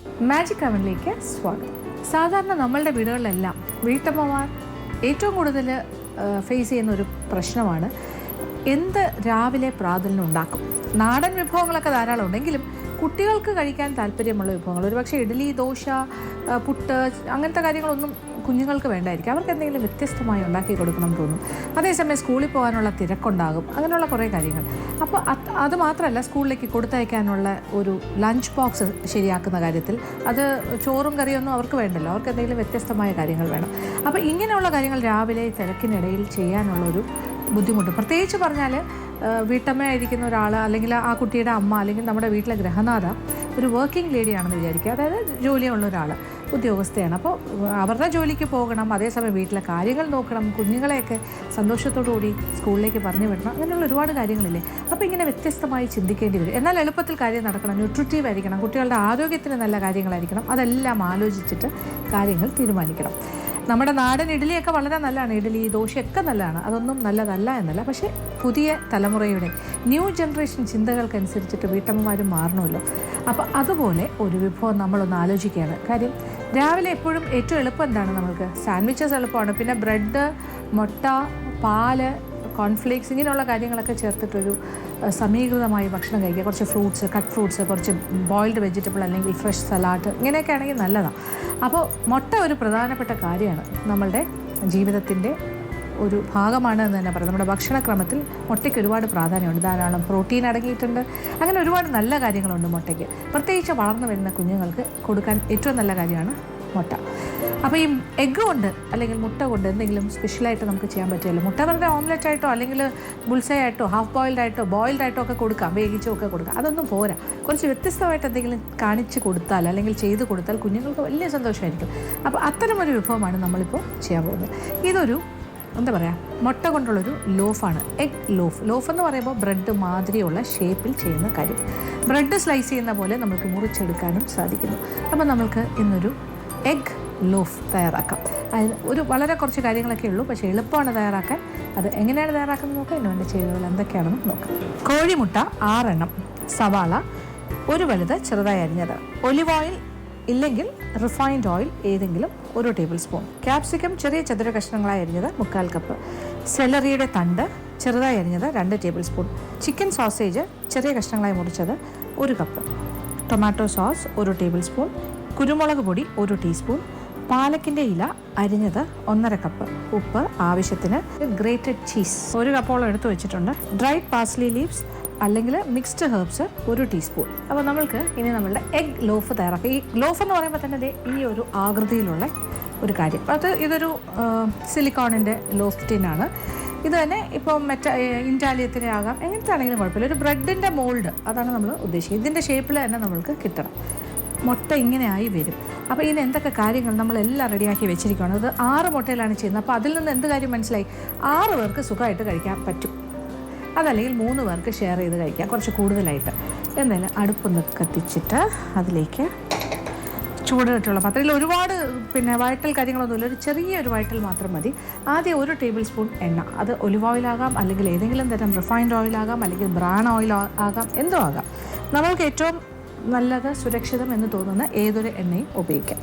Magic അവനിലേക്ക് സ്വാഗതം. സാധാരണ നമ്മളുടെ വീടുകളിലെല്ലാം വീട്ടമ്മമാർ ഏറ്റവും കൂടുതൽ ഫേസ് ചെയ്യുന്ന ഒരു പ്രശ്നമാണ് എന്ത് രാവിലെ പ്രാതലിന് ഉണ്ടാക്കും. നാടൻ വിഭവങ്ങളൊക്കെ ധാരാളം ഉണ്ടെങ്കിലും കുട്ടികൾക്ക് കഴിക്കാൻ താല്പര്യമുള്ള വിഭവങ്ങൾ, ഒരുപക്ഷെ ഇഡ്ഡലി, ദോശ, പുട്ട് അങ്ങനത്തെ കാര്യങ്ങളൊന്നും കുഞ്ഞുങ്ങൾക്ക് വേണ്ടായിരിക്കും. അവർക്ക് എന്തെങ്കിലും വ്യത്യസ്തമായി ഉണ്ടാക്കി കൊടുക്കണം എന്ന് തോന്നും. അതേസമയം സ്കൂളിൽ പോകാനുള്ള തിരക്കുണ്ടാകും, അങ്ങനെയുള്ള കുറേ കാര്യങ്ങൾ. അപ്പോൾ അത് മാത്രമല്ല, സ്കൂളിലേക്ക് കൊടുത്തയക്കാനുള്ള ഒരു ലഞ്ച് ബോക്സ് ശരിയാക്കുന്ന കാര്യത്തിൽ അത് ചോറും കറിയൊന്നും അവർക്ക് വേണ്ടല്ലോ, അവർക്ക് എന്തെങ്കിലും വ്യത്യസ്തമായ കാര്യങ്ങൾ വേണം. അപ്പോൾ ഇങ്ങനെയുള്ള കാര്യങ്ങൾ രാവിലെ തിരക്കിനിടയിൽ ചെയ്യാനുള്ളൊരു ബുദ്ധിമുട്ട്, പ്രത്യേകിച്ച് പറഞ്ഞാൽ വീട്ടമ്മയായിരിക്കുന്ന ഒരാൾ, അല്ലെങ്കിൽ ആ കുട്ടിയുടെ അമ്മ, അല്ലെങ്കിൽ നമ്മുടെ വീട്ടിലെ ഗൃഹനാഥ ഒരു വർക്കിംഗ് ലേഡിയാണെന്ന് വിചാരിക്കുക, അതായത് ജോലിയുള്ള ഒരാൾ, ഉദ്യോഗസ്ഥയാണ്. അപ്പോൾ അവരുടെ ജോലിക്ക് പോകണം, അതേസമയം വീട്ടിലെ കാര്യങ്ങൾ നോക്കണം, കുഞ്ഞുങ്ങളെയൊക്കെ സന്തോഷത്തോടു കൂടി സ്കൂളിലേക്ക് പറഞ്ഞു വിടണം, അങ്ങനെയുള്ള ഒരുപാട് കാര്യങ്ങളില്ലേ. അപ്പോൾ ഇങ്ങനെ വ്യത്യസ്തമായി ചിന്തിക്കേണ്ടി വരും. എന്നാൽ എളുപ്പത്തിൽ കാര്യം നടക്കണം, ന്യൂട്രിറ്റീവ് ആയിരിക്കണം, കുട്ടികളുടെ ആരോഗ്യത്തിന് നല്ല കാര്യങ്ങളായിരിക്കണം, അതെല്ലാം ആലോചിച്ചിട്ട് കാര്യങ്ങൾ തീരുമാനിക്കണം. നമ്മുടെ നാടൻ ഇഡ്ഡലിയൊക്കെ വളരെ നല്ലതാണ്, ഇഡ്ഡലി, ദോശയൊക്കെ നല്ലതാണ്, അതൊന്നും നല്ലതല്ല എന്നല്ല. പക്ഷേ പുതിയ തലമുറയുടെ ന്യൂ ജനറേഷൻ ചിന്തകൾക്കനുസരിച്ചിട്ട് വീട്ടമ്മമാരും മാറണമല്ലോ. അപ്പോൾ അതുപോലെ ഒരു വിഭവം നമ്മളൊന്ന് ആലോചിക്കുകയാണ്. കാര്യം രാവിലെ എപ്പോഴും ഏറ്റവും എളുപ്പം എന്താണ്? നമ്മൾക്ക് സാൻഡ്വിച്ചസ് എളുപ്പമാണ്, പിന്നെ ബ്രെഡ്, മുട്ട, പാല്, കോൺഫ്ലേക്സ്, ഇങ്ങനെയുള്ള കാര്യങ്ങളൊക്കെ ചേർത്തിട്ടൊരു സമീകൃതമായി ഭക്ഷണം കഴിക്കുക. കുറച്ച് ഫ്രൂട്ട്സ്, കട്ട് ഫ്രൂട്ട്സ്, കുറച്ച് ബോയിൽഡ് വെജിറ്റബിൾ അല്ലെങ്കിൽ ഫ്രഷ് സലാഡ്, ഇങ്ങനെയൊക്കെ ആണെങ്കിൽ നല്ലതാണ്. അപ്പോൾ മുട്ട ഒരു പ്രധാനപ്പെട്ട കാര്യമാണ്, നമ്മളുടെ ജീവിതത്തിൻ്റെ ഒരു ഭാഗമാണ് എന്ന് തന്നെ പറയാം. നമ്മുടെ ഭക്ഷണക്രമത്തിൽ മുട്ടയ്ക്ക് ഒരുപാട് പ്രാധാന്യമുണ്ട്, ധാരാളം പ്രോട്ടീൻ അടങ്ങിയിട്ടുണ്ട്, അങ്ങനെ ഒരുപാട് നല്ല കാര്യങ്ങളുണ്ട് മുട്ടയ്ക്ക്. പ്രത്യേകിച്ച് വളർന്നു വരുന്ന കുഞ്ഞുങ്ങൾക്ക് കൊടുക്കാൻ ഏറ്റവും നല്ല കാര്യമാണ് മുട്ട. അപ്പോൾ ഈ എഗ്ഗ് കൊണ്ട് അല്ലെങ്കിൽ മുട്ട കൊണ്ട് എന്തെങ്കിലും സ്പെഷ്യലായിട്ട് നമുക്ക് ചെയ്യാൻ പറ്റുമല്ലോ. മുട്ട വെറുതെ ഓംലെറ്റ് ആയിട്ടോ അല്ലെങ്കിൽ ബുൾസൈ ആയിട്ടോ ഹാഫ് ബോയിൽഡ് ആയിട്ടോ ബോയിൽഡ് ആയിട്ടോ ഒക്കെ കൊടുക്കാം, വേവിച്ചോ ഒക്കെ കൊടുക്കാം. അതൊന്നും പോരാ, കുറച്ച് വ്യത്യസ്തമായിട്ട് എന്തെങ്കിലും കാണിച്ച് കൊടുത്താൽ അല്ലെങ്കിൽ ചെയ്ത് കൊടുത്താൽ കുഞ്ഞുങ്ങൾക്ക് വലിയ സന്തോഷമായിരിക്കും. അപ്പോൾ അത്തരമൊരു വിഭവമാണ് നമ്മളിപ്പോൾ ചെയ്യാൻ പോകുന്നത്. ഇതൊരു എന്താ പറയുക, മുട്ട കൊണ്ടുള്ളൊരു ലോഫാണ്, എഗ് ലോഫ്. ലോഫ് എന്ന് പറയുമ്പോൾ ബ്രെഡ് മാതിരിയുള്ള ഷേപ്പിൽ ചെയ്യുന്ന കാര്യം. ബ്രെഡ് സ്ലൈസ് ചെയ്യുന്ന പോലെ നമുക്ക് മുറിച്ചെടുക്കാനും സാധിക്കുന്നു. അപ്പോൾ നമ്മൾക്ക് ഇന്നൊരു എഗ് ലോഫ് തയ്യാറാക്കാം. അതിന് വളരെ കുറച്ച് കാര്യങ്ങളൊക്കെ ഉള്ളൂ, പക്ഷേ എളുപ്പമാണ് തയ്യാറാക്കാൻ. അത് എങ്ങനെയാണ് തയ്യാറാക്കുന്നത് നോക്കാം, ഇതിന് വേണ്ടി ചെയ്തതുകൾ എന്തൊക്കെയാണെന്ന് നോക്കാം. കോഴിമുട്ട 6 എണ്ണം, സവാള ഒരു വലുത് ചെറുതായി അരിഞ്ഞത്, ഒലിവ് ഓയിൽ ഇല്ലെങ്കിൽ റിഫൈൻഡ് ഓയിൽ ഏതെങ്കിലും 1 ടേബിൾ സ്പൂൺ, ക്യാപ്സിക്കം ചെറിയ ചതുര കഷ്ണങ്ങളായി അരിഞ്ഞത് 1/4 കപ്പ്, സെലറിയുടെ തണ്ട് ചെറുതായി അരിഞ്ഞത് 2 ടേബിൾ സ്പൂൺ, ചിക്കൻ സോസേജ് ചെറിയ കഷ്ണങ്ങളായി മുറിച്ചത് 1 cup, tomato sauce 1 table spoon, കുരുമുളക് പൊടി 1 ടീസ്പൂൺ, പാലക്കിൻ്റെ ഇല അരിഞ്ഞത് 1/2 കപ്പ്, ഉപ്പ് ആവശ്യത്തിന്, ഗ്രേറ്റഡ് ചീസ് 1 കപ്പോളം എടുത്തു വെച്ചിട്ടുണ്ട്, ഡ്രൈഡ് പാസ്ലി ലീവ്സ് അല്ലെങ്കിൽ മിക്സ്ഡ് ഹെർബ്സ് 1 ടീസ്പൂൺ. അപ്പോൾ നമ്മൾക്ക് ഇനി നമ്മളുടെ എഗ് ലോഫ് തയ്യാറാക്കാം. ഈ ലോഫ് എന്ന് പറയുമ്പോൾ തന്നെ ഈ ഒരു ആകൃതിയിലുള്ള ഒരു കാര്യം, ഇതൊരു സിലിക്കോണിൻ്റെ ലോഫ് ടിനാണ്. ഇത് തന്നെ ഇപ്പോൾ ഇൻറ്റാലിയത്തിൻ്റെ ആകാം, എങ്ങനത്തെ ആണെങ്കിലും കുഴപ്പമില്ല. ഒരു ബ്രെഡിൻ്റെ മോൾഡ്, അതാണ് നമ്മൾ ഉദ്ദേശിക്കുന്നത്. ഇതിൻ്റെ ഷേപ്പിൽ തന്നെ നമ്മൾക്ക് കിട്ടണം. മുട്ട ഇങ്ങനെയായി വരും. അപ്പോൾ ഇതിന് എന്തൊക്കെ കാര്യങ്ങൾ നമ്മളെല്ലാം റെഡിയാക്കി വെച്ചിരിക്കുകയാണ്. അത് 6 മുട്ടയിലാണ് ചെയ്യുന്നത്. അപ്പോൾ അതിൽ നിന്ന് എന്ത് കാര്യം മനസ്സിലായി? 6 പേർക്ക് സുഖമായിട്ട് കഴിക്കാൻ പറ്റും, അതല്ലെങ്കിൽ 3 പേർക്ക് ഷെയർ ചെയ്ത് കഴിക്കാം, കുറച്ച് കൂടുതലായിട്ട്. എന്തായാലും അടുപ്പൊന്ന് കത്തിച്ചിട്ട് അതിലേക്ക് ചൂടിട്ടുള്ള പാത്രത്തിൽ ഒരുപാട് വഴറ്റൽ കാര്യങ്ങളൊന്നുമില്ല, ഒരു ചെറിയൊരു വഴറ്റൽ മാത്രം മതി. ആദ്യം 1 ടേബിൾ സ്പൂൺ എണ്ണ, അത് ഒലിവ് ഓയിലാകാം, അല്ലെങ്കിൽ ഏതെങ്കിലും തരം റിഫൈൻഡ് ഓയിലാകാം, അല്ലെങ്കിൽ ബ്രൗൺ ഓയിൽ ആകാം, എന്തോ ആകാം. നമ്മൾക്ക് ഏറ്റവും നല്ലത്, സുരക്ഷിതം എന്ന് തോന്നുന്ന ഏതൊരു എണ്ണയും ഉപയോഗിക്കാം.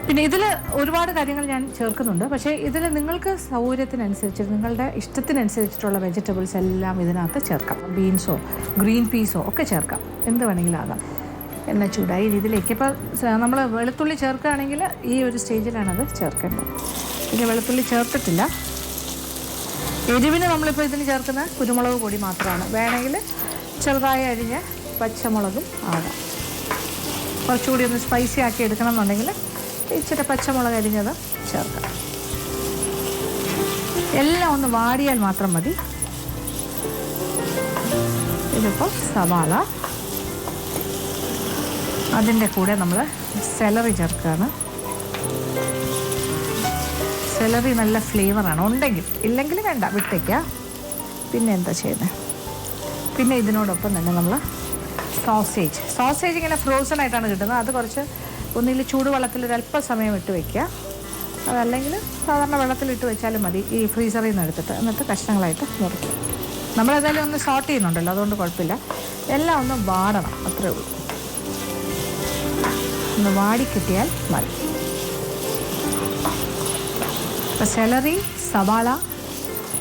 പിന്നെ ഇതിൽ ഒരുപാട് കാര്യങ്ങൾ ഞാൻ ചേർക്കുന്നുണ്ട്, പക്ഷേ ഇതിൽ നിങ്ങൾക്ക് സൗകര്യത്തിനനുസരിച്ച്, നിങ്ങളുടെ ഇഷ്ടത്തിനനുസരിച്ചിട്ടുള്ള വെജിറ്റബിൾസ് എല്ലാം ഇതിനകത്ത് ചേർക്കാം. ബീൻസോ ഗ്രീൻ പീസോ ഒക്കെ ചേർക്കാം, എന്ത് വേണമെങ്കിലും ആകാം. എണ്ണ ചൂടായി ഇതിലേക്ക് ഇപ്പോൾ നമ്മൾ വെളുത്തുള്ളി ചേർക്കുകയാണെങ്കിൽ ഈ ഒരു സ്റ്റേജിലാണത് ചേർക്കേണ്ടത്. പിന്നെ വെളുത്തുള്ളി ചേർത്തിട്ടില്ല. എരിവിന് നമ്മളിപ്പോൾ ഇതിന് ചേർക്കുന്ന കുരുമുളക് പൊടി മാത്രമാണ്. വേണമെങ്കിൽ ചെറുതായി അരിഞ്ഞ് പച്ചമുളകും ആകാം. കുറച്ചുകൂടി ഒന്ന് സ്പൈസി ആക്കി എടുക്കണം എന്നുണ്ടെങ്കിൽ ഇച്ചിരി പച്ചമുളക് അരിഞ്ഞത് ചേർക്കാം. എല്ലാം ഒന്ന് വാടിയാൽ മാത്രം മതി. ഇതിപ്പോൾ സവാള, അതിൻ്റെ കൂടെ നമ്മൾ സെലറി ചേർക്കുകയാണ്. സെലറി നല്ല ഫ്ലേവറാണ്, ഉണ്ടെങ്കിൽ, ഇല്ലെങ്കിൽ വേണ്ട, വിട്ടേക്കുക. പിന്നെ എന്താ ചെയ്യുന്നത്? പിന്നെ ഇതിനോടൊപ്പം തന്നെ നമ്മൾ സോസേജ് ഇങ്ങനെ ഫ്രോസൺ ആയിട്ടാണ് കിട്ടുന്നത്. അത് കുറച്ച് ഒന്നിൽ ചൂടുവെള്ളത്തിൽ ഒരല്പസമയം ഇട്ട് വയ്ക്കുക, അതല്ലെങ്കിൽ സാധാരണ വെള്ളത്തിലിട്ട് വെച്ചാലും മതി. ഈ ഫ്രീസറിൽ നിന്ന് എടുത്തിട്ട് എന്നിട്ട് കഷ്ണങ്ങളായിട്ട് മുറിക്കുക. നമ്മളേതായാലും ഒന്ന് സോട്ട് ചെയ്യുന്നുണ്ടല്ലോ, അതുകൊണ്ട് കുഴപ്പമില്ല. എല്ലാം ഒന്ന് വാടണം, അത്രേ ഉള്ളൂ. ഒന്ന് വാടി കിട്ടിയാൽ മതി. അപ്പോൾ സെലറി, സവാള,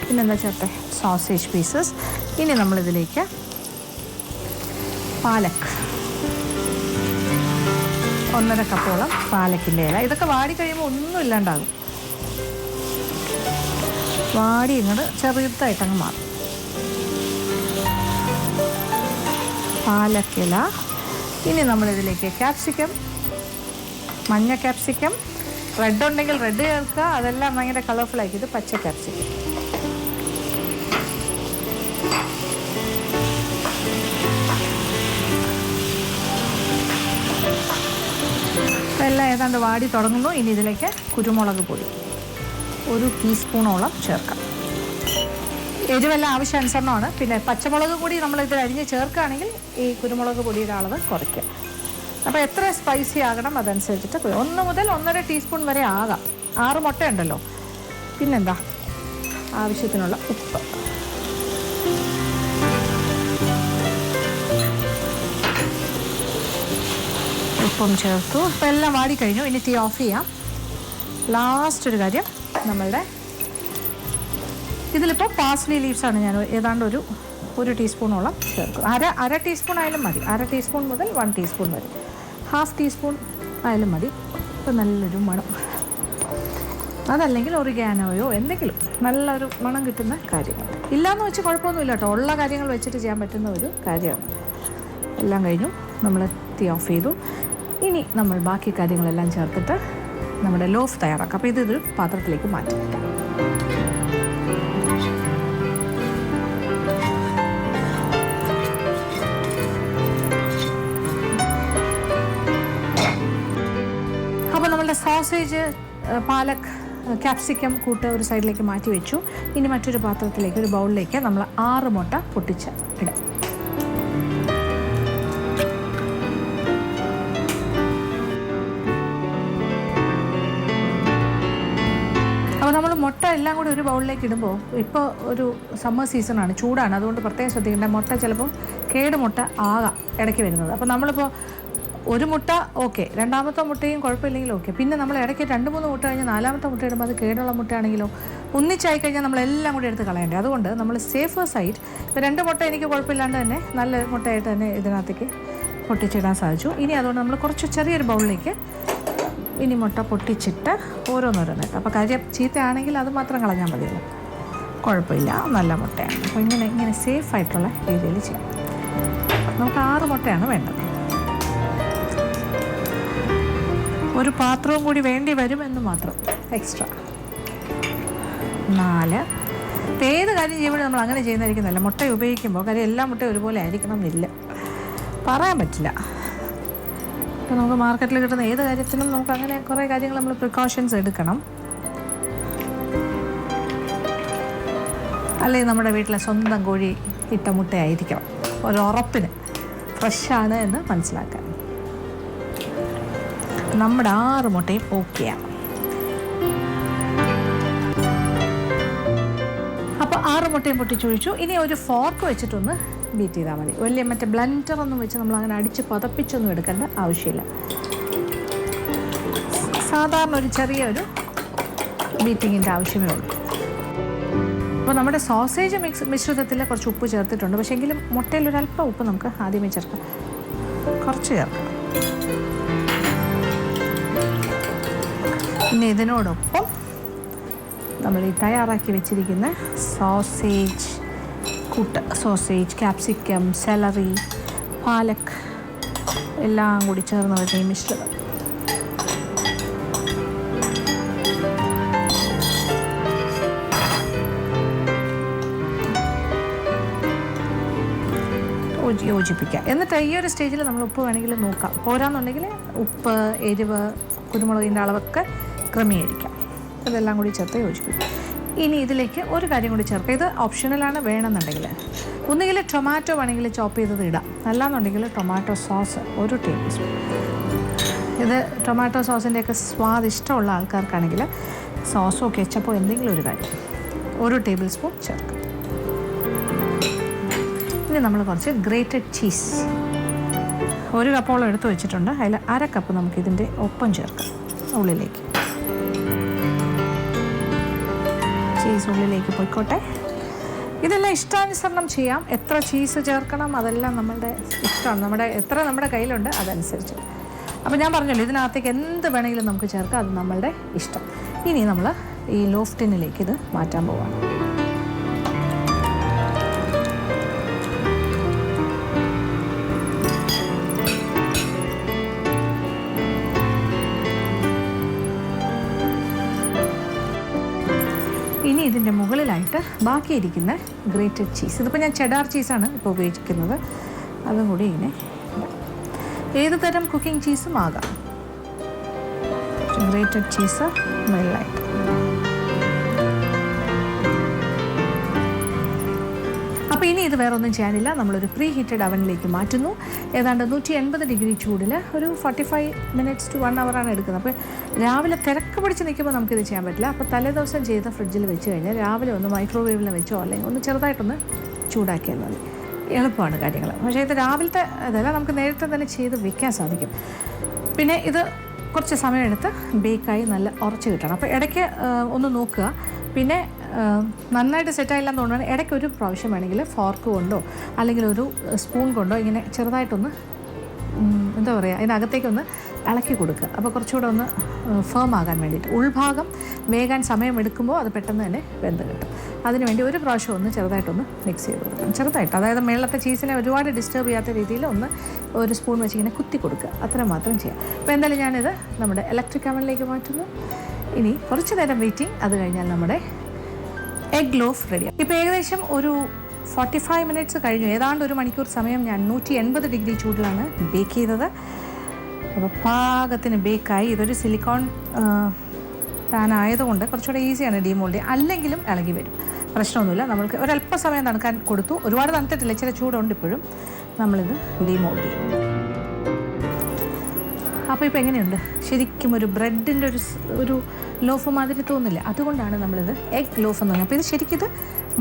പിന്നെന്താ ചേർത്തെ സോസേജ് പീസസ്. ഇനി നമ്മളിതിലേക്ക് പാലക്ക്, 1.5 കപ്പോളം പാലക്കിൻ്റെ ഇല. ഇതൊക്കെ വാടി കഴിയുമ്പോൾ ഒന്നും ഇല്ലാണ്ടാകും. വാടി ഇങ്ങോട്ട് ചെറുതായിട്ടങ്ങ് മാറും. പാലക്കില. ഇനി നമ്മളിതിലേക്ക് ക്യാപ്സിക്കം, മഞ്ഞ ക്യാപ്സിക്കം, റെഡ് ഉണ്ടെങ്കിൽ റെഡ് ചേർക്കുക, അതെല്ലാം ഭയങ്കര കളർഫുള്ളായിരിക്കും. ഇത് പച്ച ക്യാപ്സിക്കം. അപ്പോൾ എല്ലാം ഏതാണ്ട് വാടി തുടങ്ങുന്നു. ഇനി ഇതിലേക്ക് കുരുമുളക് പൊടി 1 ടീസ്പൂണോളം ചേർക്കാം. എരിവെല്ലാം ആവശ്യാനുസരണമാണ്. പിന്നെ പച്ചമുളക് കൂടി നമ്മളിതിൽ അരിഞ്ഞ് ചേർക്കുകയാണെങ്കിൽ ഈ കുരുമുളക് പൊടിയുടെ അളവ് കുറയ്ക്കുക. അപ്പോൾ എത്ര സ്പൈസി ആകണം അതനുസരിച്ചിട്ട് 1 മുതൽ 1.5 ടീസ്പൂൺ വരെ ആകാം. 6 മുട്ട ഉണ്ടല്ലോ. പിന്നെന്താ, ആവശ്യത്തിനുള്ള ഉപ്പ്. ഉപ്പും ചേർത്തു. അപ്പോൾ എല്ലാം വാടിക്കഴിഞ്ഞു. ഇനി തീ ഓഫ് ചെയ്യാം. ലാസ്റ്റ് ഒരു കാര്യം, നമ്മളുടെ ഇതിലിപ്പോൾ പാസ്ലി ലീവ്സാണ് ഞാൻ ഏതാണ്ട് ഒരു ടീസ്പൂണോളം ചേർക്കും. അര ടീസ്പൂൺ ആയാലും മതി. 1/2 ടീസ്പൂൺ മുതൽ 1 ടീസ്പൂൺ വരെ. 1/2 ടീസ്പൂൺ ആയാലും മതി. ഇപ്പോൾ നല്ലൊരു മണം. അതല്ലെങ്കിൽ ഒറിഗാനോയോ എന്തെങ്കിലും നല്ലൊരു മണം കിട്ടുന്ന കാര്യങ്ങൾ. ഇല്ലയെന്ന് വെച്ച് കുഴപ്പമൊന്നുമില്ല കേട്ടോ. ഉള്ള കാര്യങ്ങൾ വെച്ചിട്ട് ചെയ്യാൻ പറ്റുന്ന ഒരു കാര്യമാണ്. എല്ലാം കഴിഞ്ഞു. നമ്മൾ തീ ഓഫ് ചെയ്തു. ഇനി നമ്മൾ ബാക്കി കാര്യങ്ങളെല്ലാം ചേർത്തിട്ട് നമ്മുടെ ലോഫ് തയ്യാറാക്കാം. അപ്പോൾ ഇതൊരു പാത്രത്തിലേക്ക് മാറ്റി വയ്ക്കാം. അപ്പോൾ നമ്മളുടെ സോസേജ്, പാലക്, ക്യാപ്സിക്കം കൂട്ട് ഒരു സൈഡിലേക്ക് മാറ്റി വെച്ചു. ഇനി മറ്റൊരു പാത്രത്തിലേക്ക്, ഒരു ബൗളിലേക്ക് നമ്മൾ 6 മുട്ട പൊട്ടിച്ച് ഇടാം. അപ്പോൾ നമ്മൾ മുട്ട എല്ലാം കൂടി ഒരു ബൗളിലേക്ക് ഇടുമ്പോൾ, ഇപ്പോൾ ഒരു സമ്മർ സീസണാണ്, ചൂടാണ്, അതുകൊണ്ട് പ്രത്യേകം ശ്രദ്ധിക്കേണ്ട. മുട്ട ചിലപ്പം കേടുമുട്ട ആകാം ഇടയ്ക്ക് വരുന്നത്. അപ്പോൾ നമ്മളിപ്പോൾ ഒരു മുട്ട ഓക്കെ, രണ്ടാമത്തെ മുട്ടയും കുഴപ്പമില്ലെങ്കിൽ ഓക്കെ. പിന്നെ നമ്മൾ ഇടയ്ക്ക് 2-3 മുട്ട കഴിഞ്ഞ് 4ാമത്തെ മുട്ട ഇടുമ്പോൾ അത് കേടുള്ള മുട്ടയാണെങ്കിലോ ഒന്നിച്ചായി കഴിഞ്ഞാൽ നമ്മളെല്ലാം കൂടി എടുത്ത് കളയണ്ടേ. അതുകൊണ്ട് നമ്മൾ സേഫർ സൈഡ്, ഇപ്പോൾ 2 മുട്ട എനിക്ക് കുഴപ്പമില്ലാണ്ട് തന്നെ നല്ല മുട്ടയായിട്ട് തന്നെ ഇതിനകത്തേക്ക് പൊട്ടിച്ചിടാൻ സാധിച്ചു. ഇനി അതുകൊണ്ട് നമ്മൾ കുറച്ച് ചെറിയൊരു ബൗളിലേക്ക് ഇനി മുട്ട പൊട്ടിച്ചിട്ട് ഓരോന്നോരോന്നിട്ട്. അപ്പോൾ കാര്യം ചീത്തയാണെങ്കിൽ അത് മാത്രം കളഞ്ഞാൽ മതിയല്ലോ, കുഴപ്പമില്ല, നല്ല മുട്ടയാണ്. അപ്പോൾ ഇങ്ങനെ സേഫായിട്ടുള്ള രീതിയിൽ ചെയ്യാം. നമുക്ക് 6 മുട്ടയാണ് വേണ്ടത്. ഒരു പാത്രവും കൂടി വേണ്ടി വരുമെന്ന് മാത്രം, എക്സ്ട്രാ 4. ഏത് കാര്യം ചെയ്യുമ്പോഴും നമ്മൾ അങ്ങനെ ചെയ്യുന്നതായിരിക്കും നല്ല. മുട്ട ഉപയോഗിക്കുമ്പോൾ കാര്യം എല്ലാ മുട്ടയും ഒരുപോലെ ആയിരിക്കണം എന്നില്ല, പറയാൻ പറ്റില്ല. ഇപ്പോൾ നമുക്ക് മാർക്കറ്റിൽ കിട്ടുന്ന ഏത് കാര്യത്തിനും നമുക്ക് അങ്ങനെ കുറേ കാര്യങ്ങൾ നമ്മൾ പ്രിക്കോഷൻസ് എടുക്കണം. അല്ലെങ്കിൽ നമ്മുടെ വീട്ടിലെ സ്വന്തം കോഴി ഇട്ട മുട്ടയായിരിക്കണം, ഒരു ഉറപ്പിന് ഫ്രഷാണ് എന്ന് മനസ്സിലാക്കാൻ. നമ്മുടെ 6 മുട്ടയും ഓക്കെയാണ്. അപ്പോൾ 6 മുട്ടയും പൊട്ടിച്ചൊഴിച്ചു. ഇനി ഒരു ഫോർക്ക് വെച്ചിട്ടൊന്ന് ബീറ്റ് ചെയ്താൽ മതി. വലിയ മറ്റേ ബ്ലെൻഡറൊന്നും വെച്ച് നമ്മൾ അങ്ങനെ അടിച്ച് പതപ്പിച്ചൊന്നും എടുക്കേണ്ട ആവശ്യമില്ല. സാധാരണ ഒരു ചെറിയൊരു ബീറ്റിങ്ങിൻ്റെ ആവശ്യമേ ഉള്ളൂ. അപ്പോൾ നമ്മുടെ സോസേജ് മിശ്രിതത്തിൽ കുറച്ച് ഉപ്പ് ചേർത്തിട്ടുണ്ട്. പക്ഷേ എങ്കിലും മുട്ടയിൽ ഒരല്പം ഉപ്പ് നമുക്ക് ആദ്യമേ ചേർക്കാം, കുറച്ച് ചേർക്കാം. ഇനി ഇതിനോടൊപ്പം നമ്മൾ ഈ തയ്യാറാക്കി വെച്ചിരിക്കുന്ന സോസേജ് കൂട്ട്, സോസേജ്, ക്യാപ്സിക്കം, സെലറി, പാലക് എല്ലാം കൂടി ചേർന്ന് വരുന്ന ഈ മിശ്രിതം യോജിപ്പിക്കുക. എന്നിട്ട് ഈ ഒരു സ്റ്റേജിൽ നമ്മൾ ഉപ്പ് വേണമെങ്കിൽ നോക്കാം. പോരാന്നുണ്ടെങ്കിൽ ഉപ്പ്, എരിവ്, കുരുമുളകിൻ്റെ അളവൊക്കെ ക്രമീകരിക്കാം. ഇതെല്ലാം കൂടി ചേർത്ത് യോജിപ്പിക്കും. ഇനി ഇതിലേക്ക് ഒരു കാര്യം കൂടി ചേർക്കുക. ഇത് ഓപ്ഷണലാണ്, വേണമെന്നുണ്ടെങ്കിൽ ഒന്നുകിൽ ടൊമാറ്റോ വേണമെങ്കിൽ ചോപ്പ് ചെയ്തത് ഇടാം, അല്ലാന്നുണ്ടെങ്കിൽ ടൊമാറ്റോ സോസ് 1 ടേബിൾ സ്പൂൺ. ഇത് ടൊമാറ്റോ സോസിൻ്റെയൊക്കെ സ്വാദ് ഇഷ്ടമുള്ള ആൾക്കാർക്കാണെങ്കിൽ സോസോ കെച്ചപ്പോ എന്തെങ്കിലും ഒരു കാര്യം 1 ടേബിൾ സ്പൂൺ ചേർക്കാം. ഇനി നമ്മൾ കുറച്ച് ഗ്രേറ്റഡ് ചീസ് 1 കപ്പോളം എടുത്ത് വെച്ചിട്ടുണ്ട്. അതിൽ 1/2 കപ്പ് നമുക്കിതിൻ്റെ ഒപ്പം ചേർക്കാം ഉള്ളിലേക്ക്. ചീസ് ഉള്ളിലേക്ക് പോയിക്കോട്ടെ. ഇതെല്ലാം ഇഷ്ടാനുസരണം ചെയ്യാം. എത്ര ചീസ് ചേർക്കണം അതെല്ലാം നമ്മളുടെ ഇഷ്ടമാണ്. നമ്മുടെ കയ്യിലുണ്ട് അതനുസരിച്ച്. അപ്പോൾ ഞാൻ പറഞ്ഞല്ലോ, ഇതിനകത്തേക്ക് എന്ത് വേണമെങ്കിലും നമുക്ക് ചേർക്കാം, അത് നമ്മളുടെ ഇഷ്ടം. ഇനി നമ്മൾ ഈ ലോഫ് ടിന്നിലേക്ക് ഇത് മാറ്റാൻ പോവാണ്. ഇനി ഇതിൻ്റെ മുകളിലായിട്ട് ബാക്കിയിരിക്കുന്ന ഗ്രേറ്റഡ് ചീസ്, ഇതിപ്പോൾ ഞാൻ ചെഡാർ ചീസാണ് ഇപ്പോൾ ഉപയോഗിക്കുന്നത്, അതും കൂടി ഇങ്ങനെ ഏത് തരം കുക്കിംഗ് ചീസും ആകാം. ഗ്രേറ്റഡ് ചീസ് മുകളിലായിട്ട്. അപ്പോൾ ഇനി ഇത് വേറെ ഒന്നും ചെയ്യാനില്ല. നമ്മളൊരു പ്രീ ഹീറ്റഡ് അവനിലേക്ക് മാറ്റുന്നു. ഏതാണ്ട് 180 ഡിഗ്രി ചൂടിൽ ഒരു 45 മിനിറ്റ്സ് ടു 1 hour എടുക്കുന്നത്. അപ്പോൾ രാവിലെ തിരക്ക് പിടിച്ച് നിൽക്കുമ്പോൾ നമുക്കിത് ചെയ്യാൻ പറ്റില്ല. അപ്പോൾ തലേദിവസം ചെയ്ത് ഫ്രിഡ്ജിൽ വെച്ച് കഴിഞ്ഞാൽ രാവിലെ ഒന്ന് മൈക്രോവേവിൽ വെച്ചോ അല്ലെങ്കിൽ ഒന്ന് ചെറുതായിട്ടൊന്ന് ചൂടാക്കിയാൽ മതി. എളുപ്പമാണ് കാര്യങ്ങൾ. പക്ഷേ ഇത് രാവിലത്തെ ഇതെല്ലാം നമുക്ക് നേരത്തെ തന്നെ ചെയ്ത് വെക്കാൻ സാധിക്കും. പിന്നെ ഇത് കുറച്ച് സമയമെടുത്ത് ബേക്കായി നല്ല ഉറച്ച് കിട്ടണം. അപ്പോൾ ഇടയ്ക്ക് ഒന്ന് നോക്കുക. പിന്നെ നന്നായിട്ട് സെറ്റായില്ലെന്ന് തോന്നുകയാണ് ഇടയ്ക്ക് ഒരു പ്രാവശ്യം വേണമെങ്കിൽ ഫോർക്ക് കൊണ്ടോ അല്ലെങ്കിൽ ഒരു സ്പൂൺ കൊണ്ടോ ഇങ്ങനെ ചെറുതായിട്ടൊന്ന് എന്താ പറയുക അതിനകത്തേക്കൊന്ന് ഇളക്കി കൊടുക്കുക. അപ്പോൾ കുറച്ചുകൂടെ ഒന്ന് ഫേം ആകാൻ വേണ്ടിയിട്ട്. ഉൾഭാഗം വേകാൻ സമയമെടുക്കുമ്പോൾ അത് പെട്ടെന്ന് തന്നെ വെന്ത് കിട്ടും. അതിനുവേണ്ടി ഒരു പ്രാവശ്യം ഒന്ന് ചെറുതായിട്ടൊന്ന് മിക്സ് ചെയ്ത് കൊടുക്കണം. ചെറുതായിട്ട്, അതായത് മേളത്തെ ചീസിനെ ഒരുപാട് ഡിസ്റ്റർബ് ചെയ്യാത്ത രീതിയിൽ ഒന്ന് ഒരു സ്പൂൺ വെച്ച് ഇങ്ങനെ കുത്തി കൊടുക്കുക. അത്ര മാത്രം ചെയ്യാം. അപ്പോൾ എന്തായാലും ഞാനിത് നമ്മുടെ ഇലക്ട്രിക് അവനിലേക്ക് മാറ്റുന്നു. ഇനി കുറച്ച് നേരം വെയിറ്റിംഗ്. അത് കഴിഞ്ഞാൽ നമ്മുടെ എഗ് ലോഫ് റെഡിയാണ്. ഇപ്പോൾ ഏകദേശം ഒരു 45 മിനിറ്റ്സ് കഴിഞ്ഞു. ഏതാണ്ട് 1 മണിക്കൂർ സമയം ഞാൻ 180 ഡിഗ്രി ചൂടിലാണ് ബേക്ക് ചെയ്തത്. അപ്പോൾ പാകത്തിന് ബേക്കായി. ഇതൊരു സിലിക്കോൺ പാൻ ആയതുകൊണ്ട് കുറച്ചുകൂടെ ഈസിയാണ് ഡീമോൾഡ് ചെയ്യാൻ. അല്ലെങ്കിലും ഇളകി വരും, പ്രശ്നമൊന്നുമില്ല. നമ്മൾക്ക് ഒരല്പസമയം തണുക്കാൻ കൊടുത്തു. ഒരുപാട് തണുത്തിട്ടില്ല, ഇച്ചിരി ചൂടുണ്ട് ഇപ്പോഴും. നമ്മളിത് ഡീമോൾഡ് ചെയ്യും. അപ്പോൾ ഇപ്പോൾ എങ്ങനെയുണ്ട്? ശരിക്കും ഒരു ബ്രെഡിൻ്റെ ഒരു ലോഫ് മാതിരി തോന്നില്ല. അതുകൊണ്ടാണ് നമ്മളിത് എഗ് ലോഫ് എന്ന് പറഞ്ഞത്. അപ്പോൾ ഇത് ശരിക്കും ഇത്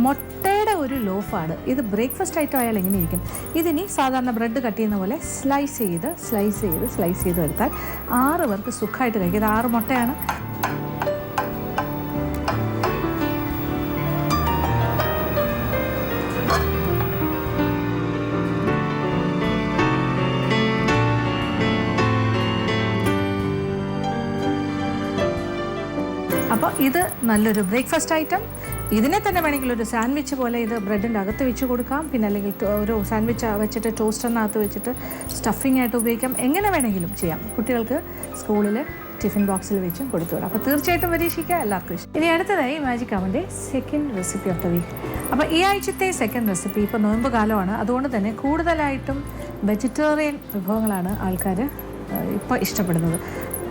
മുട്ടയുടെ ഒരു ലോഫാണ്. ഇത് ബ്രേക്ക്ഫാസ്റ്റ് ഐറ്റം ആയാൽ എങ്ങനെ ഇരിക്കും? ഇതിനി സാധാരണ ബ്രെഡ് കട്ട് ചെയ്യുന്ന പോലെ സ്ലൈസ് ചെയ്ത് എടുത്താൽ 6 പേർക്ക് സുഖമായിട്ട് കഴിക്കും. ഇത് 6 മുട്ടയാണ്. അപ്പോൾ ഇത് നല്ലൊരു ബ്രേക്ക്ഫാസ്റ്റ് ഐറ്റം. ഇതിനെ തന്നെ വേണമെങ്കിൽ ഒരു സാൻഡ്വിച്ച് പോലെ ഇത് ബ്രെഡിൻ്റെ അകത്ത് വെച്ച് കൊടുക്കാം. പിന്നെ അല്ലെങ്കിൽ ഒരു സാൻഡ്വിച്ച് വെച്ചിട്ട് ടോസ്റ്ററിനകത്ത് വെച്ചിട്ട് സ്റ്റഫിംഗ് ആയിട്ട് ഉപയോഗിക്കാം. എങ്ങനെ വേണമെങ്കിലും ചെയ്യാം. കുട്ടികൾക്ക് സ്കൂളിൽ ടിഫിൻ ബോക്സിൽ വെച്ചും കൊടുത്തു വിടാം. അപ്പോൾ തീർച്ചയായിട്ടും പരീക്ഷിക്കുക, എല്ലാവർക്കും ഇഷ്ടം. ഇനി അടുത്തതായി മാജിക് അവൻ്റെ second recipe of the week. അപ്പോൾ ഈ ആഴ്ചത്തെ സെക്കൻഡ് റെസിപ്പി ഇപ്പോൾ നോയമ്പ് കാലമാണ്. അതുകൊണ്ട് തന്നെ കൂടുതലായിട്ടും വെജിറ്റേറിയൻ വിഭവങ്ങളാണ് ആൾക്കാർ ഇപ്പോൾ ഇഷ്ടപ്പെടുന്നത്.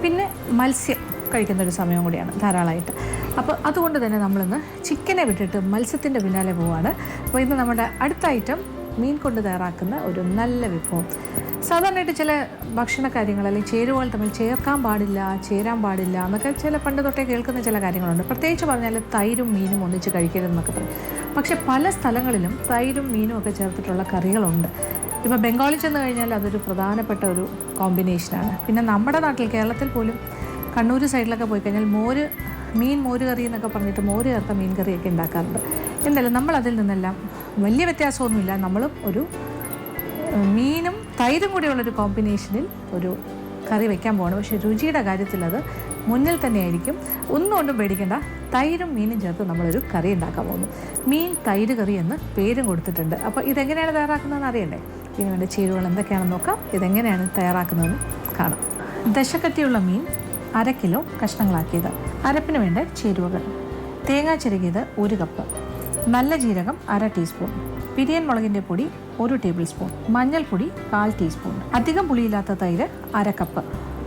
പിന്നെ മത്സ്യം കഴിക്കുന്നൊരു സമയം കൂടിയാണ് ധാരാളമായിട്ട്. അപ്പോൾ അതുകൊണ്ട് തന്നെ നമ്മളിന്ന് ചിക്കനെ വിട്ടിട്ട് മത്സ്യത്തിൻ്റെ പിന്നാലെ പോവുകയാണ്. അപ്പോൾ ഇന്ന് നമ്മുടെ അടുത്ത ഐറ്റം മീൻ കൊണ്ട് തയ്യാറാക്കുന്ന ഒരു നല്ല വിഭവം. സാധാരണയായിട്ട് ചില ഭക്ഷണ കാര്യങ്ങൾ അല്ലെങ്കിൽ ചേരുവകൾ തമ്മിൽ ചേരാൻ പാടില്ല എന്നൊക്കെ ചില പണ്ട് തൊട്ടേ കേൾക്കുന്ന ചില കാര്യങ്ങളുണ്ട്. പ്രത്യേകിച്ച് പറഞ്ഞാൽ തൈരും മീനും ഒന്നിച്ച് കഴിക്കരുതെന്നൊക്കെ പറയും. പക്ഷേ പല സ്ഥലങ്ങളിലും തൈരും മീനും ഒക്കെ ചേർത്തിട്ടുള്ള കറികളുണ്ട്. ഇപ്പോൾ ബംഗാളിൽ ചെന്ന് കഴിഞ്ഞാൽ അതൊരു പ്രധാനപ്പെട്ട ഒരു കോമ്പിനേഷനാണ്. പിന്നെ നമ്മുടെ നാട്ടിൽ കേരളത്തിൽ പോലും കണ്ണൂർ സൈഡിലൊക്കെ പോയി കഴിഞ്ഞാൽ മീൻ മോര് കറി എന്നൊക്കെ പറഞ്ഞിട്ട് മോര് ചേർത്ത മീൻ കറിയൊക്കെ ഉണ്ടാക്കാറുണ്ട്. എന്തായാലും നമ്മളതിൽ നിന്നെല്ലാം വലിയ വ്യത്യാസമൊന്നുമില്ല. നമ്മളും ഒരു മീനും തൈരും കൂടിയുള്ളൊരു കോമ്പിനേഷനിൽ ഒരു കറി വയ്ക്കാൻ പോകണം. പക്ഷേ രുചിയുടെ കാര്യത്തിൽ അത് മുന്നിൽ തന്നെയായിരിക്കും. ഒന്നുകൊണ്ടും പേടിക്കേണ്ട. തൈരും മീനും ചേർത്ത് നമ്മളൊരു കറി ഉണ്ടാക്കാൻ പോകുന്നു. മീൻ തൈര് കറി എന്ന് പേരും കൊടുത്തിട്ടുണ്ട്. അപ്പോൾ ഇതെങ്ങനെയാണ് തയ്യാറാക്കുന്നതെന്ന് അറിയണ്ടേ? ഇതിന് വേണ്ട ചേരുവകൾ എന്തൊക്കെയാണെന്ന് നോക്കാം. ഇതെങ്ങനെയാണ് തയ്യാറാക്കുന്നതെന്ന് കാണാം. ദശക്കട്ടിയുള്ള മീൻ 1/2 കിലോ കഷ്ണങ്ങളാക്കിയത്. അരപ്പിന് വേണ്ട ചേരുവകൾ: തേങ്ങ ചിരകിയത് 1 കപ്പ്, നല്ല ജീരകം 1/2 ടീസ്പൂൺ, പിരിയൻ മുളകിൻ്റെ പൊടി 1 ടേബിൾ സ്പൂൺ, മഞ്ഞൾപ്പൊടി 1/4 ടീസ്പൂൺ, അധികം പുളിയില്ലാത്ത തൈര് 1/2 കപ്പ്.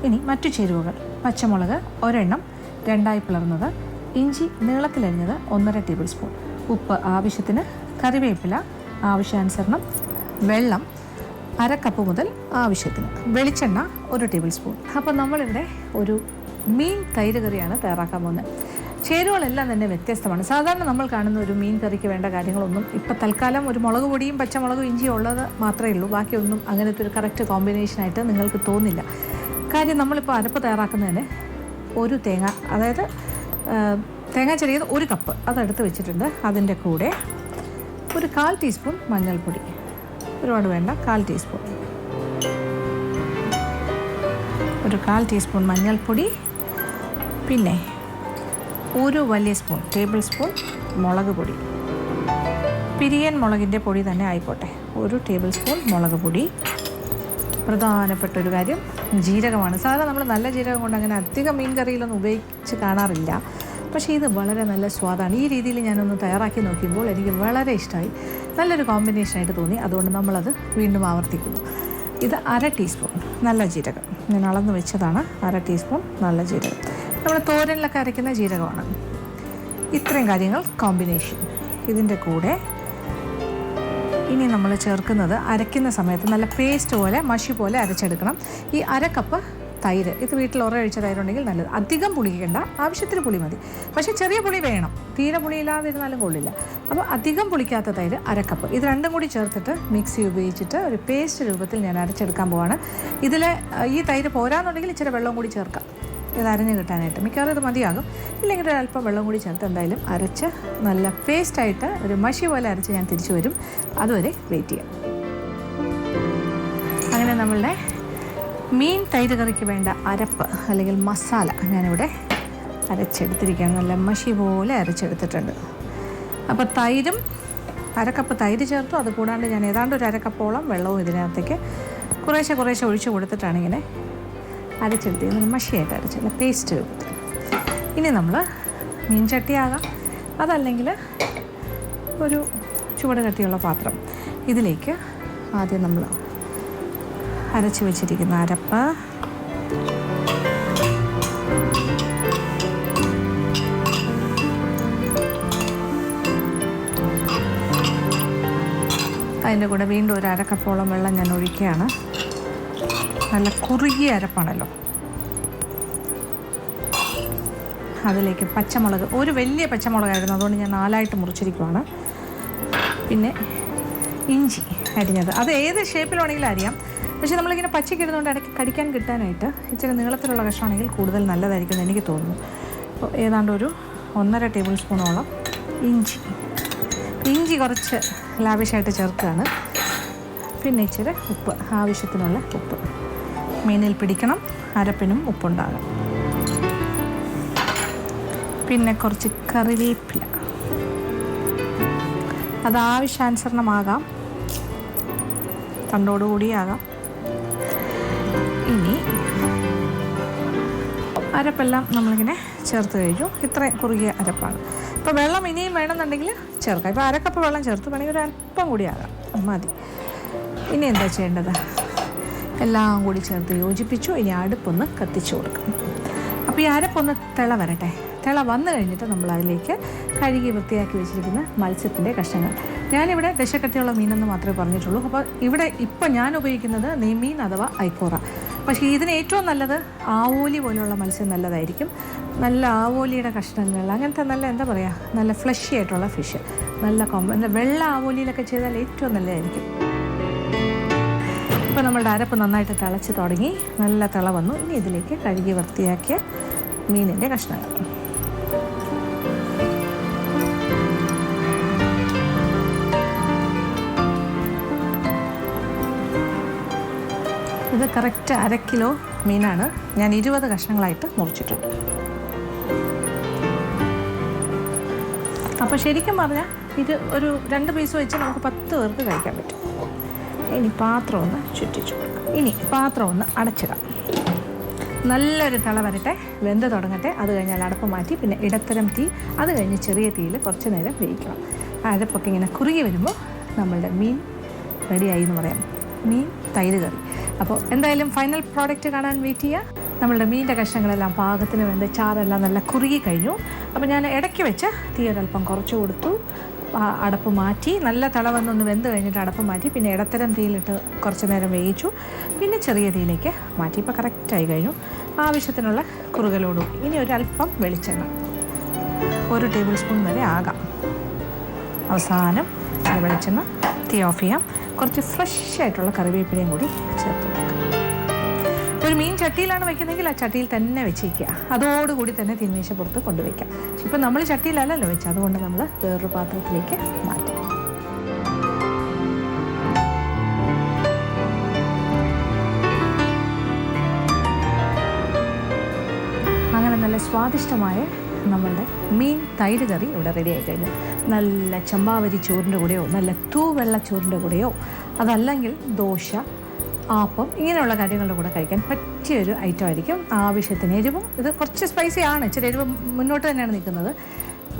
ഇനി മറ്റു ചേരുവകൾ: പച്ചമുളക് 1 എണ്ണം 2ആയി പിളർന്നത്, ഇഞ്ചി നീളത്തിലരിഞ്ഞത് 1/2 ടേബിൾ സ്പൂൺ, ഉപ്പ് ആവശ്യത്തിന്, കറിവേപ്പില ആവശ്യാനുസരണം, വെള്ളം 1/2 കപ്പ് മുതൽ ആവശ്യത്തിന്, വെളിച്ചെണ്ണ 1 ടേബിൾ സ്പൂൺ. അപ്പോൾ നമ്മളിവിടെ ഒരു മീൻ തൈര് കറിയാണ് തയ്യാറാക്കാൻ പോകുന്നത്. ചേരുവകളെല്ലാം തന്നെ വ്യത്യസ്തമാണ്. സാധാരണ നമ്മൾ കാണുന്ന ഒരു മീൻ കറിക്ക് വേണ്ട കാര്യങ്ങളൊന്നും ഇപ്പം തൽക്കാലം ഒരു മുളക് പൊടിയും പച്ചമുളകും ഇഞ്ചിയും ഉള്ളത് മാത്രമേ ഉള്ളൂ. ബാക്കിയൊന്നും അങ്ങനത്തെ ഒരു കറക്റ്റ് കോമ്പിനേഷനായിട്ട് നിങ്ങൾക്ക് തോന്നില്ല. കാര്യം നമ്മളിപ്പോൾ അരപ്പ് തയ്യാറാക്കുന്നതിന് ഒരു തേങ്ങ, അതായത് തേങ്ങ ചെറിയത് 1 കപ്പ് അതെടുത്ത് വെച്ചിട്ടുണ്ട്. അതിൻ്റെ കൂടെ ഒരു 1/4 ടീസ്പൂൺ മഞ്ഞൾപ്പൊടി, ഒരുപാട് വേണ്ട, 1/4 ടീസ്പൂൺ, ഒരു 1/4 ടീസ്പൂൺ മഞ്ഞൾപ്പൊടി, പിന്നെ ഒരു വലിയ സ്പൂൺ ടേബിൾ സ്പൂൺ മുളക് പൊടി, പിരിയൻ മുളകിൻ്റെ പൊടി തന്നെ ആയിക്കോട്ടെ, 1 ടേബിൾ സ്പൂൺ മുളക് പൊടി. പ്രധാനപ്പെട്ട ഒരു കാര്യം ജീരകമാണ്. സാധാരണ നമ്മൾ നല്ല ജീരകം കൊണ്ട് അങ്ങനെ അധികം മീൻ കറിയിലൊന്നും ഉപയോഗിച്ച് കാണാറില്ല. പക്ഷേ ഇത് വളരെ നല്ല സ്വാദാണ്. ഈ രീതിയിൽ ഞാനൊന്ന് തയ്യാറാക്കി നോക്കിയപ്പോൾ എനിക്ക് വളരെ ഇഷ്ടമായി, നല്ലൊരു കോമ്പിനേഷനായിട്ട് തോന്നി. അതുകൊണ്ട് നമ്മളത് വീണ്ടും ആവർത്തിക്കുന്നു. ഇത് 1/2 ടീസ്പൂൺ നല്ല ജീരകം, ഞാൻ അളന്ന് വെച്ചതാണ്. 1/2 ടീസ്പൂൺ നല്ല ജീരകം, നമ്മൾ തോരനിലൊക്കെ അരയ്ക്കുന്ന ജീരകമാണ്. ഇത്രയും കാര്യങ്ങൾ കോമ്പിനേഷൻ. ഇതിൻ്റെ കൂടെ ഇനി നമ്മൾ ചേർക്കുന്നത്, അരയ്ക്കുന്ന സമയത്ത് നല്ല പേസ്റ്റ് പോലെ മഷി പോലെ അരച്ചെടുക്കണം. ഈ 1/2 കപ്പ് തൈര്, ഇത് വീട്ടിൽ ഒരൊഴിച്ച തൈരുണ്ടെങ്കിൽ നല്ലത്. അധികം പുളിക്കേണ്ട, ആവശ്യത്തിന് പുളി മതി. പക്ഷേ ചെറിയ പുളി വേണം, തീരെ പുളിയില്ലാതിരുന്നാലും കൊള്ളില്ല. അപ്പോൾ അധികം പുളിക്കാത്ത തൈര് 1/2 കപ്പ്. ഇത് രണ്ടും കൂടി ചേർത്തിട്ട് മിക്സി ഉപയോഗിച്ചിട്ട് ഒരു പേസ്റ്റ് രൂപത്തിൽ ഞാൻ അരച്ചെടുക്കാൻ പോവാണ്. ഇതിൽ ഈ തൈര് പോരാന്നുണ്ടെങ്കിൽ ഇച്ചിരി വെള്ളം കൂടി ചേർക്കാം, ഇത് അരഞ്ഞ് കിട്ടാനായിട്ട്. മിക്കവാറും ഇത് മതിയാകും. ഇല്ലെങ്കിൽ ഒരല്പം വെള്ളം കൂടി ചേർത്ത് എന്തായാലും അരച്ച് നല്ല പേസ്റ്റായിട്ട് ഒരു മഷി പോലെ അരച്ച് ഞാൻ തിരിച്ചു വരും. അതുവരെ വെയിറ്റ് ചെയ്യാം. അങ്ങനെ നമ്മളുടെ മീൻ തൈര് കറിക്ക് വേണ്ട അരപ്പ് അല്ലെങ്കിൽ മസാല ഞാനിവിടെ അരച്ചെടുത്തിരിക്കുകയാണ്. നല്ല മഷി പോലെ അരച്ചെടുത്തിട്ടുണ്ട്. അപ്പോൾ തൈരും 1/2 കപ്പ് തൈര് ചേർത്തു. അതുകൂടാണ്ട് ഞാൻ ഏതാണ്ട് ഒരു 1/2 കപ്പോളം വെള്ളവും ഇതിനകത്തേക്ക് കുറേശ്ശെ ഒഴിച്ച് കൊടുത്തിട്ടാണ് ഇങ്ങനെ അരച്ചെടുത്ത് നല്ല മഷിയായിട്ട് അരച്ചില്ല, പേസ്റ്റ് രൂപത്തിൽ. ഇനി നമ്മൾ മീൻ ചട്ടിയാകാം, അതല്ലെങ്കിൽ ഒരു ചുവട് കട്ടിയുള്ള പാത്രം. ഇതിലേക്ക് ആദ്യം നമ്മൾ അരച്ച് വെച്ചിരിക്കുന്ന അരപ്പ് അതിൻ്റെ കൂടെ വീണ്ടും ഒരു 1/2 കപ്പോളം വെള്ളം ഞാൻ ഒഴിക്കുകയാണ്. നല്ല കുറുകിയ അരപ്പാണല്ലോ. അതിലേക്ക് പച്ചമുളക്, ഒരു വലിയ പച്ചമുളകായിരുന്നു, അതുകൊണ്ട് ഞാൻ 4ആയിട്ട് മുറിച്ചിരിക്കുവാണ്. പിന്നെ ഇഞ്ചി അരിഞ്ഞത്, അത് ഏത് ഷേപ്പിലാണെങ്കിലും അരിയാം. പക്ഷേ നമ്മളിങ്ങനെ പച്ചയ്ക്ക് ഇടുന്നതുകൊണ്ട് ഇടയ്ക്ക് കടിക്കാൻ കിട്ടാനായിട്ട് ഇച്ചിരി നീളത്തിലുള്ള കഷ്ണമാണെങ്കിൽ കൂടുതൽ നല്ലതായിരിക്കും എന്ന് എനിക്ക് തോന്നുന്നു. അപ്പോൾ ഏതാണ്ട് ഒരു 1.5 ടേബിൾ സ്പൂണോളം ഇഞ്ചി കുറച്ച് ലാവിഷായിട്ട് ചേർക്കുകയാണ്. പിന്നെ ഇച്ചിരി ഉപ്പ്, ആവശ്യത്തിനുള്ള ഉപ്പ്. മീനിൽ പിടിക്കണം, അരപ്പിനും ഉപ്പുണ്ടാകും. പിന്നെ കുറച്ച് കറിവേപ്പില, അത് ആവശ്യാനുസരണമാകാം, തണ്ടോടുകൂടിയാകാം. ഇനി അരപ്പെല്ലാം നമ്മളിങ്ങനെ ചേർത്ത് കഴിഞ്ഞു. ഇത്രയും കുറുകിയ അരപ്പാണ്. ഇപ്പോൾ വെള്ളം ഇനിയും വേണമെന്നുണ്ടെങ്കിൽ ചേർക്കാം. ഇപ്പോൾ 1/2 കപ്പ് വെള്ളം ചേർത്ത് വേണമെങ്കിൽ ഒരു അല്പം കൂടി ആകാം, മതി. ഇനി എന്താ ചെയ്യേണ്ടത്? എല്ലാം കൂടി ചേർത്ത് യോജിപ്പിച്ചു. ഇനി അടുപ്പൊന്ന് കത്തിച്ചു കൊടുക്കും. അപ്പോൾ ഈ അരപ്പൊന്ന് തിള വരട്ടെ. തിള വന്നു കഴിഞ്ഞിട്ട് നമ്മൾ അതിലേക്ക് കഴുകി വൃത്തിയാക്കി വെച്ചിരിക്കുന്ന മത്സ്യത്തിൻ്റെ കഷ്ണങ്ങൾ. ഞാനിവിടെ ദശക്കട്ടിയുള്ള മീനെന്ന് മാത്രമേ പറഞ്ഞിട്ടുള്ളൂ. അപ്പോൾ ഇവിടെ ഇപ്പം ഞാൻ ഉപയോഗിക്കുന്നത് നെയ്മീൻ അഥവാ ഐക്കോറ. പക്ഷേ ഇതിന് ഏറ്റവും നല്ലത് ആവോലി പോലെയുള്ള മത്സ്യം നല്ലതായിരിക്കും. നല്ല ആവോലിയുടെ കഷ്ണങ്ങൾ, അങ്ങനത്തെ നല്ല എന്താ പറയുക, നല്ല ഫ്ലഷി ആയിട്ടുള്ള ഫിഷ്, നല്ല വെള്ള ആവോലിയിലൊക്കെ ചെയ്താൽ ഏറ്റവും നല്ലതായിരിക്കും. ഇപ്പോൾ നമ്മളുടെ അരപ്പ് നന്നായിട്ട് തിളച്ച് തുടങ്ങി, നല്ല തിള വന്നു. ഇനി ഇതിലേക്ക് കഴുകി വൃത്തിയാക്കിയ മീനിൻ്റെ കഷ്ണങ്ങൾ. ഇത് കറക്റ്റ് 1/2 കിലോ മീനാണ്. ഞാൻ 20 കഷ്ണങ്ങളായിട്ട് മുറിച്ചിട്ടുണ്ട്. അപ്പോൾ ശരിക്കും പറഞ്ഞാൽ ഇത് ഒരു 2 പീസ് വെച്ച് നമുക്ക് 10 പേർക്ക് കഴിക്കാൻ പറ്റും. ഇനി പാത്രം ഒന്ന് ചുറ്റിച്ചു കൊടുക്കാം. ഇനി പാത്രം ഒന്ന് അടച്ചിടാം. നല്ലൊരു തിള വരട്ടെ, വെന്ത് തുടങ്ങട്ടെ. അത് കഴിഞ്ഞാൽ അടപ്പ് മാറ്റി പിന്നെ ഇടത്തരം തീ, അത് കഴിഞ്ഞ് ചെറിയ തീയിൽ കുറച്ച് നേരം വേവിക്കണം. അരപ്പൊക്കെ ഇങ്ങനെ കുറുകി വരുമ്പോൾ നമ്മളുടെ മീൻ റെഡിയായി എന്ന് പറയാം. മീൻ തൈര് കറി. അപ്പോൾ എന്തായാലും ഫൈനൽ പ്രോഡക്റ്റ് കാണാൻ വെയിറ്റ് ചെയ്യുക. നമ്മളുടെ മീനിൻ്റെ കഷ്ണങ്ങളെല്ലാം പാകത്തിന് വെന്ത് ചാറെല്ലാം നല്ല കുറുകി കഴിഞ്ഞു. അപ്പോൾ ഞാൻ ഇടയ്ക്ക് വെച്ച് തീ ഒരല്പം കുറച്ച് കൊടുത്തു. അടപ്പ് മാറ്റി, നല്ല തിള വന്നൊന്ന് വെന്ത് കഴിഞ്ഞിട്ട് അടപ്പ് മാറ്റി പിന്നെ ഇടത്തരം തീയിലിട്ട് കുറച്ച് നേരം വേവിച്ചു. പിന്നെ ചെറിയ തീയിലേക്ക് മാറ്റി. ഇപ്പോൾ കറക്റ്റായി കഴിഞ്ഞു. ആവശ്യത്തിനുള്ള കുറുകലോടും. ഇനി ഒരല്പം വെളിച്ചെണ്ണ, 1 ടേബിൾ സ്പൂൺ വരെ ആകാം. അവസാനം വെളിച്ചെണ്ണ തീ ഓഫ് ചെയ്യാം. കുറച്ച് ഫ്രഷ് ആയിട്ടുള്ള കറിവേപ്പിലയും കൂടി ചേർത്ത് കൊടുക്കാം. ഒരു മീൻ ചട്ടിയിലാണ് വെക്കുന്നതെങ്കിൽ ആ ചട്ടിയിൽ തന്നെ വെച്ചേക്കുക. അതോടുകൂടി തന്നെ തീന്മേശപ്പുറത്ത് കൊണ്ടുവയ്ക്കാം. ഇപ്പം നമ്മൾ ചട്ടിയിലല്ലല്ലോ വെച്ചത്, അതുകൊണ്ട് നമ്മൾ വേറൊരു പാത്രത്തിലേക്ക് മാറ്റാം. അങ്ങനെ നല്ല സ്വാദിഷ്ടമായ നമ്മളുടെ മീൻ തൈര് കറി ഇവിടെ റെഡി ആയി കഴിഞ്ഞു. നല്ല ചമ്പാവരി ചോറിൻ്റെ കൂടെയോ നല്ല തൂവെള്ള ചോറിൻ്റെ കൂടെയോ അതല്ലെങ്കിൽ ദോശ, ആപ്പം ഇങ്ങനെയുള്ള കാര്യങ്ങളുടെ കൂടെ കഴിക്കാൻ പറ്റിയൊരു ഐറ്റം ആയിരിക്കും. ആവശ്യത്തിന് എരിവും, ഇത് കുറച്ച് സ്പൈസി ആണ്, ഇച്ചിരി എരിവ് മുന്നോട്ട് തന്നെയാണ് നിൽക്കുന്നത്.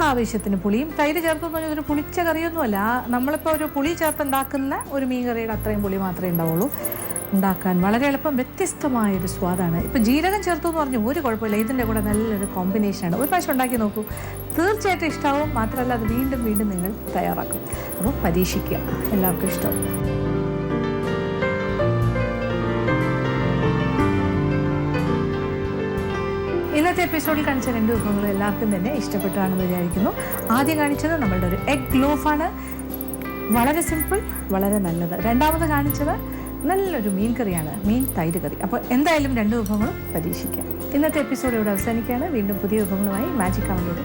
ആവശ്യത്തിന് പുളിയും. തൈര് ചേർത്തെന്ന് പറഞ്ഞാൽ ഒരു പുളിച്ച കറിയൊന്നുമല്ല. നമ്മളിപ്പോൾ ഒരു പുളി ചേർത്ത് ഉണ്ടാക്കുന്ന ഒരു മീൻ കറിയുടെ അത്രയും പുളി മാത്രമേ ഉണ്ടാവുള്ളൂ. ഉണ്ടാക്കാൻ വളരെ എളുപ്പം, വ്യത്യസ്തമായൊരു സ്വാദാണ്. ഇപ്പോൾ ജീരകം ചേർത്തു എന്ന് പറഞ്ഞു ഒരു കുഴപ്പമില്ല, ഇതിൻ്റെ കൂടെ നല്ലൊരു കോമ്പിനേഷനാണ്. ഒരു പ്രാവശ്യം ഉണ്ടാക്കി നോക്കൂ, തീർച്ചയായിട്ടും ഇഷ്ടമാവും. മാത്രമല്ല അത് വീണ്ടും വീണ്ടും നിങ്ങൾ തയ്യാറാക്കും. അപ്പോൾ പരീക്ഷിക്കുക, എല്ലാവർക്കും ഇഷ്ടമാവും. ഇന്നത്തെ എപ്പിസോഡിൽ കാണിച്ച 2 വിഭവങ്ങളും എല്ലാവർക്കും തന്നെ ഇഷ്ടപ്പെട്ടാണെന്ന് വിചാരിക്കുന്നു. ആദ്യം കാണിച്ചത് നമ്മളുടെ ഒരു എഗ് ലോഫാണ്, വളരെ സിമ്പിൾ, വളരെ നല്ലത്. രണ്ടാമത് കാണിച്ചത് നല്ലൊരു മീൻ കറിയാണ്, മീൻ തൈര് കറി. അപ്പോൾ എന്തായാലും 2 വിഭവങ്ങളും പരീക്ഷിക്കാം. ഇന്നത്തെ എപ്പിസോഡ് ഇവിടെ അവസാനിക്കുകയാണ്. വീണ്ടും പുതിയ വിഭവങ്ങളുമായി മാജിക് അവനിലൂടെ